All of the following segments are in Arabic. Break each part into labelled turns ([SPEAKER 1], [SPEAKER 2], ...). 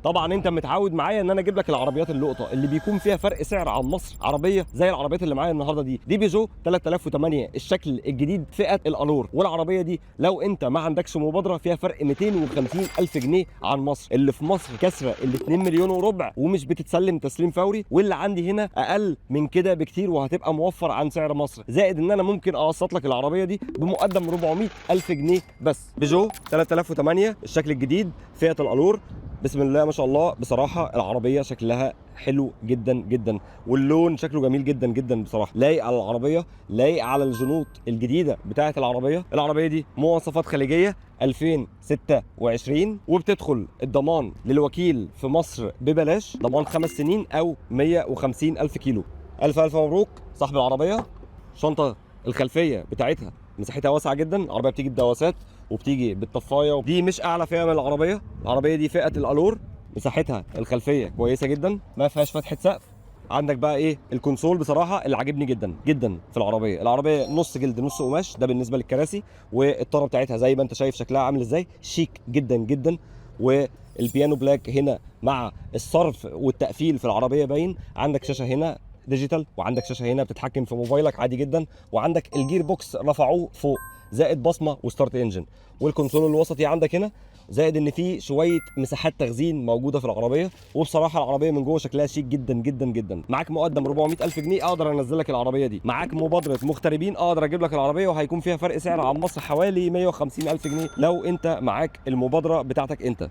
[SPEAKER 1] طبعا انت متعود معايا ان انا اجيب لك العربيات اللقطه اللي بيكون فيها فرق سعر عن مصر. عربيه زي العربيات اللي معايا النهارده دي بيجو 3008 الشكل الجديد فئه الالور، والعربيه دي لو انت ما عندكش مبادره فيها فرق 250 الف جنيه عن مصر. اللي في مصر كسره ال 2 مليون وربع ومش بتتسلم تسليم فوري، واللي عندي هنا اقل من كده بكتير وهتبقى موفر عن سعر مصر، زائد ان انا ممكن اقسط لك العربيه دي بمقدم 400 الف جنيه بس. بيجو 3008 الشكل الجديد فئه الالور، بسم الله ما شاء الله. بصراحه العربيه شكلها حلو جدا جدا، واللون شكله جميل جدا جدا بصراحه، لايق على العربيه، لايق على الجنوط الجديده بتاعه العربيه. العربيه دي مواصفات خليجيه 2026، وبتدخل الضمان للوكيل في مصر ببلاش، ضمان 5 سنين او 150 الف كيلو. الف مبروك صاحب العربيه. شنطه الخلفيه بتاعتها مساحتها واسعه جدا، العربيه بتيجي بدواسات وبتيجي بالطفايه، دي مش اعلى فئه من العربيه. العربيه دي فئه الالور، مساحتها الخلفيه كويسه جدا، ما فيهاش فتحه سقف. عندك بقى ايه الكونسول بصراحه اللي عاجبني جدا جدا في العربيه نص جلد نص قماش، ده بالنسبه للكراسي. والطاره بتاعتها زي ما انت شايف شكلها عامل ازاي، شيك جدا جدا. والبيانو بلاك هنا مع الصرف والتقفيل في العربيه باين. عندك شاشه هنا ديجيتال، وعندك شاشه هنا بتتحكم في موبايلك عادي جدا، وعندك الجير بوكس رفعوه فوق، زائد بصمه وستارت انجن. والكونسول الوسطي عندك هنا، زائد ان في شويه مساحات تخزين موجوده في العربيه. وبصراحه العربيه من جوه شكلها شيك جدا جدا جدا. معاك مقدم 400 الف جنيه اقدر انزل لك العربيه دي. معاك مبادره مغتربين اقدر اجيب لك العربيه، وهيكون فيها فرق سعر عن مصر حوالي 150 الف جنيه لو انت معاك المبادره بتاعتك انت.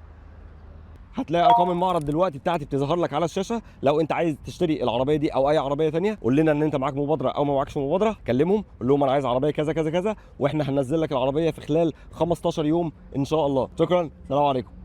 [SPEAKER 1] هتلاقي ارقام المعرض دلوقتي بتاعتي بتظهر لك على الشاشه. لو انت عايز تشتري العربيه دي او اي عربيه ثانيه، قول لنا ان انت معاك مبادره او ما معكش مبادره، كلمهم قول لهم انا عايز عربيه كذا كذا كذا، واحنا هننزل لك العربيه في خلال 15 يوم ان شاء الله. شكرا، سلام عليكم.